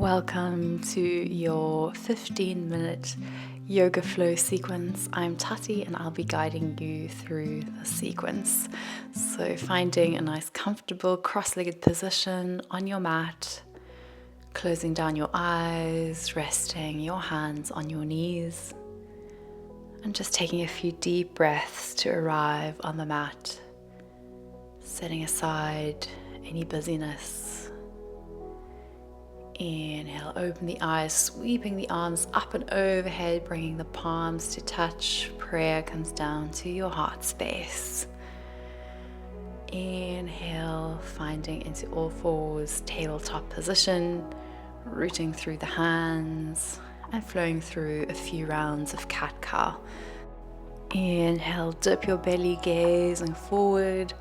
Welcome to your 15-minute yoga flow sequence. I'm Tati and I'll be guiding you through the sequence. So finding a nice comfortable cross-legged position on your mat, closing down your eyes, resting your hands on your knees, and just taking a few deep breaths to arrive on the mat, setting aside any busyness. Inhale, open the eyes, sweeping the arms up and overhead, bringing the palms to touch. Prayer comes down to your heart space. Inhale, finding into all fours, tabletop position, rooting through the hands and flowing through a few rounds of cat-cow. Inhale, dip your belly, gazing forward.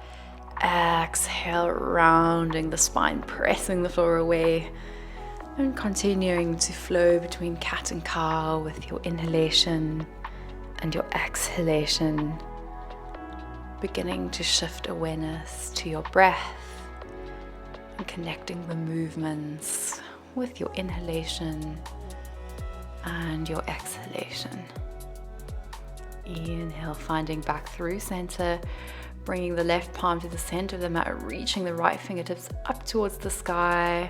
Exhale, rounding the spine, pressing the floor away. And continuing to flow between cat and cow with your inhalation and your exhalation, beginning to shift awareness to your breath and connecting the movements with your inhalation and your exhalation. Inhale, finding back through center, bringing the left palm to the center of the mat, reaching the right fingertips up towards the sky.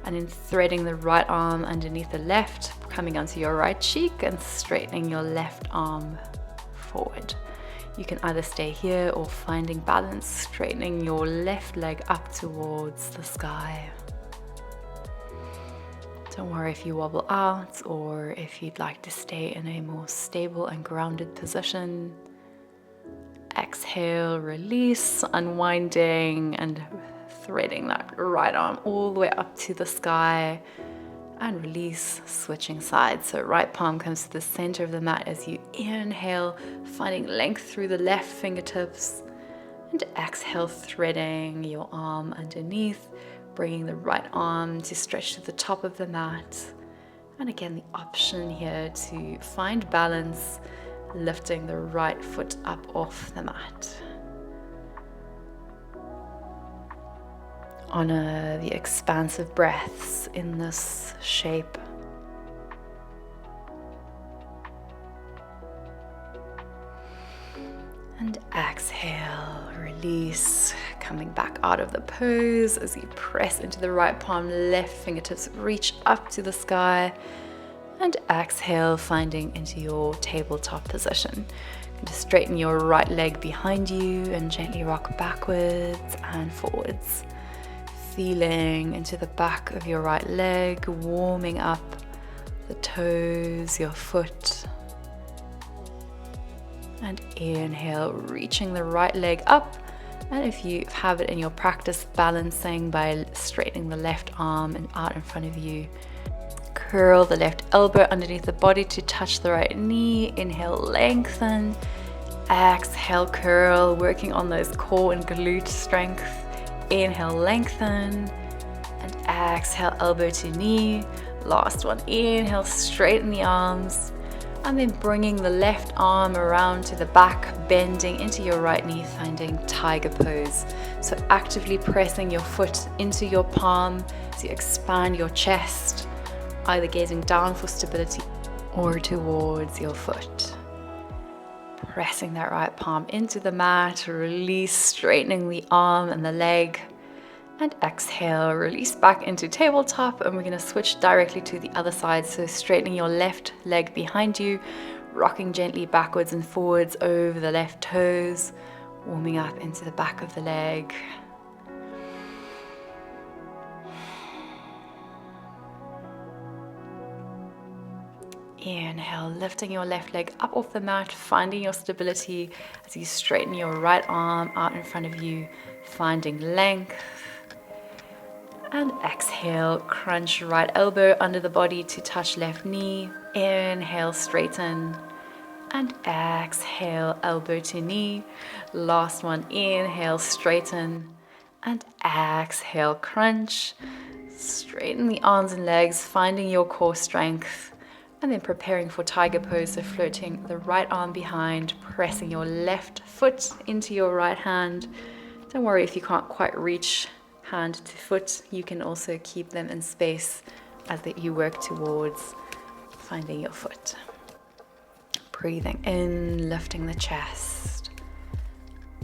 And then threading the right arm underneath the left, coming onto your right cheek and straightening your left arm forward. You can either stay here or finding balance, straightening your left leg up towards the sky. Don't worry if you wobble out or if you'd like to stay in a more stable and grounded position. Exhale, release, unwinding and threading that right arm all the way up to the sky and release, switching sides. So right palm comes to the center of the mat as you inhale, finding length through the left fingertips, and exhale, threading your arm underneath, bringing the right arm to stretch to the top of the mat. And again, the option here to find balance, lifting the right foot up off the mat. Honor the expansive breaths in this shape. And exhale, release, coming back out of the pose as you press into the right palm, left fingertips reach up to the sky. And exhale, finding into your tabletop position. Just straighten your right leg behind you and gently rock backwards and forwards. Feeling into the back of your right leg, warming up the toes, your foot. And inhale, reaching the right leg up. And if you have it in your practice, balancing by straightening the left arm and out in front of you. Curl the left elbow underneath the body to touch the right knee. Inhale, lengthen. Exhale, curl, working on those core and glute strength. Inhale, lengthen, and exhale, elbow to knee. Last one, inhale, straighten the arms, and then bringing the left arm around to the back, bending into your right knee, finding tiger pose. So actively pressing your foot into your palm as you expand your chest, either gazing down for stability or towards your foot. Pressing that right palm into the mat, release, straightening the arm and the leg, and exhale, release back into tabletop, and we're going to switch directly to the other side. So straightening your left leg behind you, rocking gently backwards and forwards over the left toes, warming up into the back of the leg. Inhale, lifting your left leg up off the mat, finding your stability as you straighten your right arm out in front of you, finding length. And exhale, crunch right elbow under the body to touch left knee. Inhale, straighten. And exhale, elbow to knee. Last one, inhale, straighten. And exhale, crunch. Straighten the arms and legs, finding your core strength. And then preparing for tiger pose, so floating the right arm behind, pressing your left foot into your right hand. Don't worry if you can't quite reach hand to foot, you can also keep them in space as you work towards finding your foot. Breathing in, lifting the chest.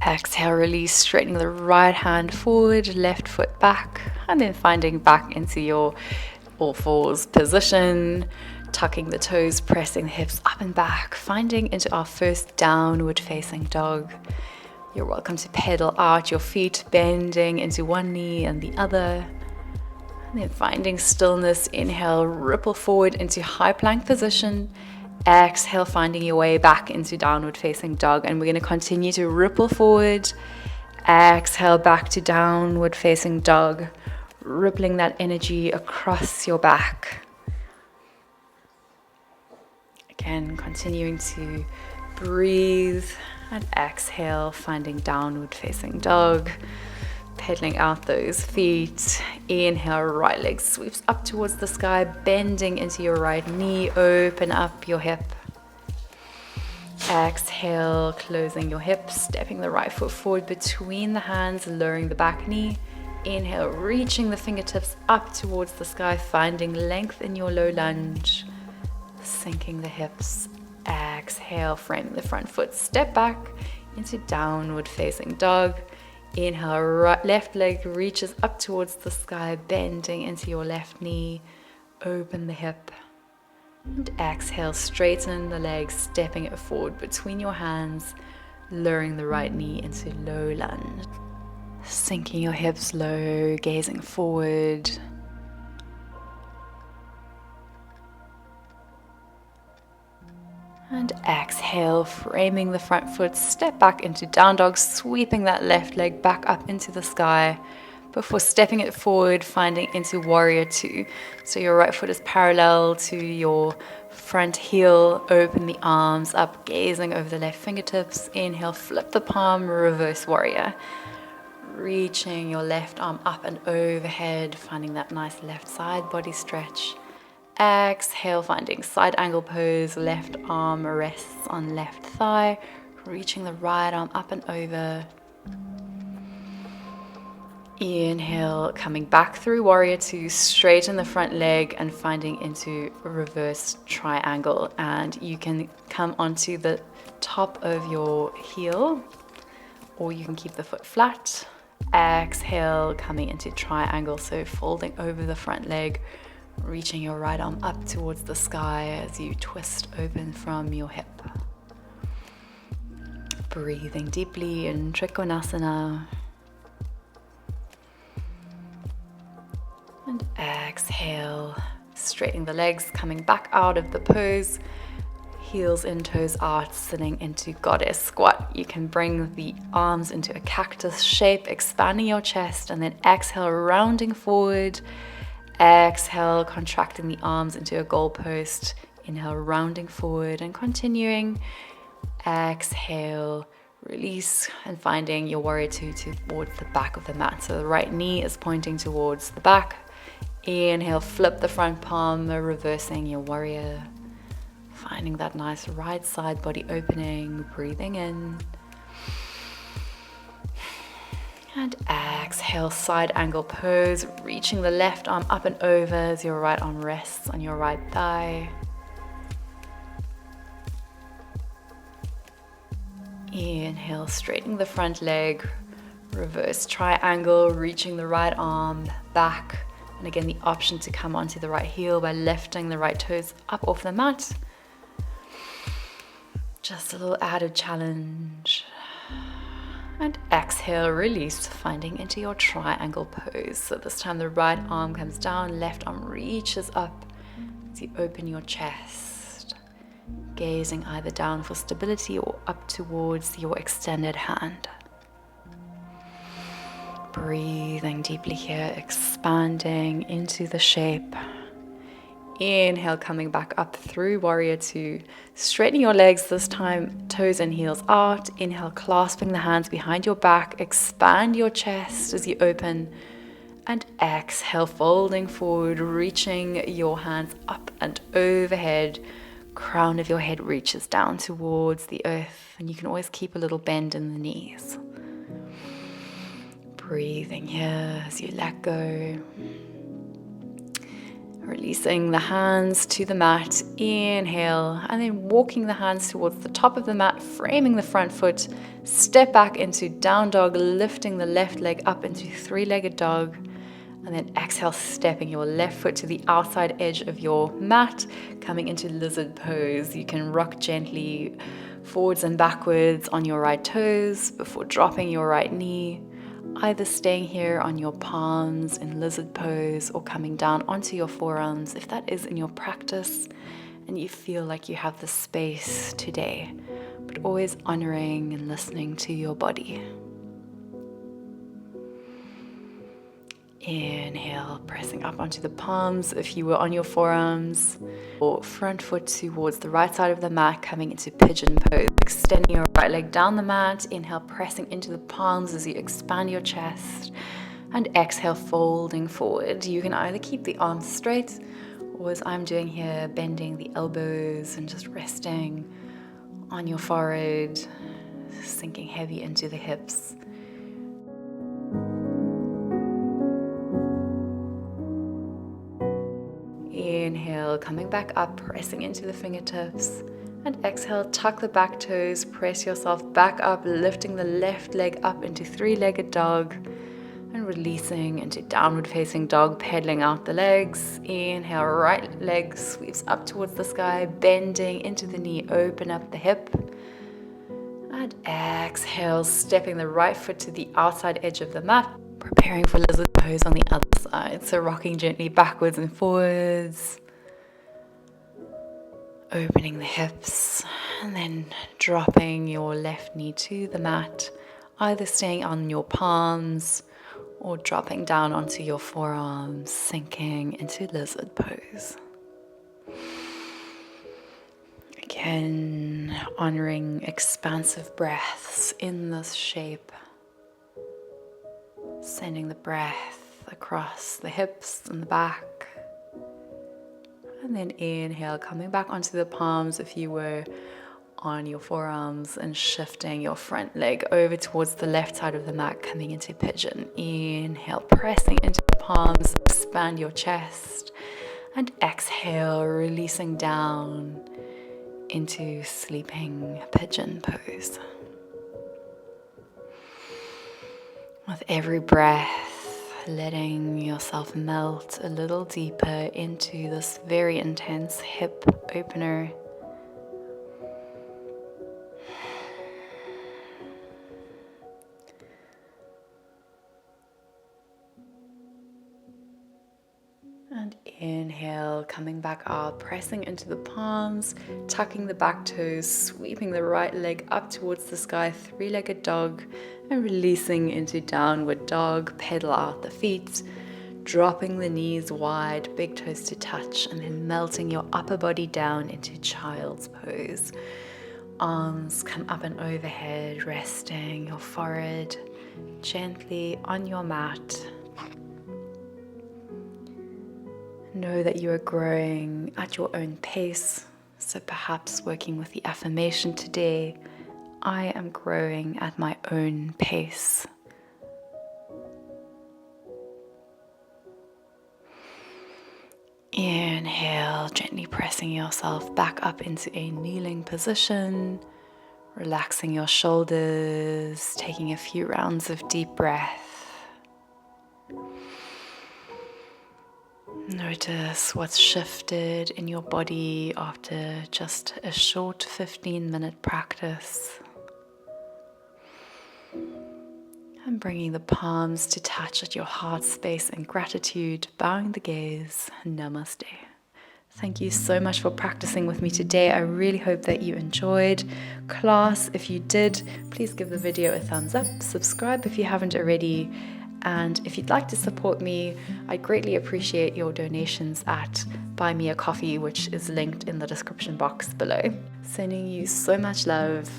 Exhale, release, straightening the right hand forward, left foot back, and then finding back into your all fours position, tucking the toes, pressing the hips up and back, finding into our first downward facing dog. You're welcome to pedal out your feet, bending into one knee and the other. And then finding stillness, inhale, ripple forward into high plank position. Exhale, finding your way back into downward facing dog. And we're going to continue to ripple forward. Exhale, back to downward facing dog, rippling that energy across your back. Again, continuing to breathe and exhale, finding downward facing dog. Pedaling out those feet. Inhale, right leg sweeps up towards the sky, bending into your right knee, open up your hip. Exhale, closing your hips, stepping the right foot forward between the hands, lowering the back knee. Inhale, reaching the fingertips up towards the sky, finding length in your low lunge, sinking the hips. Exhale, framing the front foot, step back into downward facing dog. Inhale, right, left leg reaches up towards the sky, bending into your left knee, open the hip. And exhale, straighten the leg, stepping it forward between your hands, lowering the right knee into low lunge. Sinking your hips low, gazing forward. And exhale, framing the front foot, step back into down dog, sweeping that left leg back up into the sky before stepping it forward, finding into warrior two. So your right foot is parallel to your front heel, open the arms up, gazing over the left fingertips. Inhale, flip the palm, reverse warrior. Reaching your left arm up and overhead, finding that nice left side body stretch. Exhale, finding side angle pose, left arm rests on left thigh, reaching the right arm up and over. Inhale, coming back through warrior two, straighten the front leg and finding into reverse triangle. And you can come onto the top of your heel, or you can keep the foot flat. Exhale, coming into triangle, so folding over the front leg, reaching your right arm up towards the sky as you twist open from your hip. Breathing deeply in Trikonasana. And exhale, straightening the legs, coming back out of the pose. Heels in, toes out, sitting into goddess squat. You can bring the arms into a cactus shape, expanding your chest, and then exhale, rounding forward. Exhale, contracting the arms into a goalpost. Inhale, rounding forward and continuing. Exhale, release and finding your warrior two towards the back of the mat. So the right knee is pointing towards the back. Inhale, flip the front palm, reversing your warrior. Finding that nice right side body opening, breathing in. And exhale, side angle pose, reaching the left arm up and over as your right arm rests on your right thigh. Inhale, straightening the front leg, reverse triangle, reaching the right arm back. And again, the option to come onto the right heel by lifting the right toes up off the mat. Just a little added challenge. And exhale, release, finding into your triangle pose. So this time the right arm comes down, left arm reaches up as you open your chest, gazing either down for stability or up towards your extended hand. Breathing deeply here, expanding into the shape. Inhale, coming back up through warrior two. Straightening your legs this time, toes and heels out. Inhale, clasping the hands behind your back. Expand your chest as you open. And exhale, folding forward, reaching your hands up and overhead. Crown of your head reaches down towards the earth. And you can always keep a little bend in the knees. Breathing here as you let go. Releasing the hands to the mat, inhale, and then walking the hands towards the top of the mat, framing the front foot, step back into down dog, lifting the left leg up into three-legged dog, and then exhale, stepping your left foot to the outside edge of your mat, coming into lizard pose. You can rock gently forwards and backwards on your right toes before dropping your right knee, either staying here on your palms in lizard pose or coming down onto your forearms if that is in your practice and you feel like you have the space today, but always honoring and listening to your body. Inhale, pressing up onto the palms if you were on your forearms, or front foot towards the right side of the mat, coming into pigeon pose, extending your right leg down the mat. Inhale, pressing into the palms as you expand your chest, and exhale, folding forward. You can either keep the arms straight, or as I'm doing here, bending the elbows and just resting on your forehead, sinking heavy into the hips. Inhale, coming back up, pressing into the fingertips, and exhale, tuck the back toes, press yourself back up, lifting the left leg up into three-legged dog, and releasing into downward facing dog, pedaling out the legs. Inhale, right leg sweeps up towards the sky, bending into the knee, open up the hip, and exhale, stepping the right foot to the outside edge of the mat, preparing for lizard pose on the other side. So rocking gently backwards and forwards, opening the hips, and then dropping your left knee to the mat, either staying on your palms or dropping down onto your forearms, sinking into lizard pose. Again, honoring expansive breaths in this shape. Sending the breath across the hips and the back. And then inhale, coming back onto the palms if you were on your forearms, and shifting your front leg over towards the left side of the mat, coming into pigeon. Inhale, pressing into the palms, expand your chest. And exhale, releasing down into sleeping pigeon pose. With every breath, letting yourself melt a little deeper into this very intense hip opener. And inhale, coming back up, pressing into the palms, tucking the back toes, sweeping the right leg up towards the sky, three-legged dog, and releasing into downward dog. Pedal out the feet, dropping the knees wide, big toes to touch, and then melting your upper body down into child's pose. Arms come up and overhead, resting your forehead gently on your mat. Know that you are growing at your own pace, so perhaps working with the affirmation today, I am growing at my own pace. Inhale, gently pressing yourself back up into a kneeling position, relaxing your shoulders, taking a few rounds of deep breath. Notice what's shifted in your body after just a short 15-minute practice. And bringing the palms to touch at your heart space in gratitude, bowing the gaze, namaste. Thank you so much for practicing with me today. I really hope that you enjoyed class. If you did, please give the video a thumbs up, subscribe if you haven't already. And if you'd like to support me, I greatly appreciate your donations at Buy Me a Coffee, which is linked in the description box below. Sending you so much love.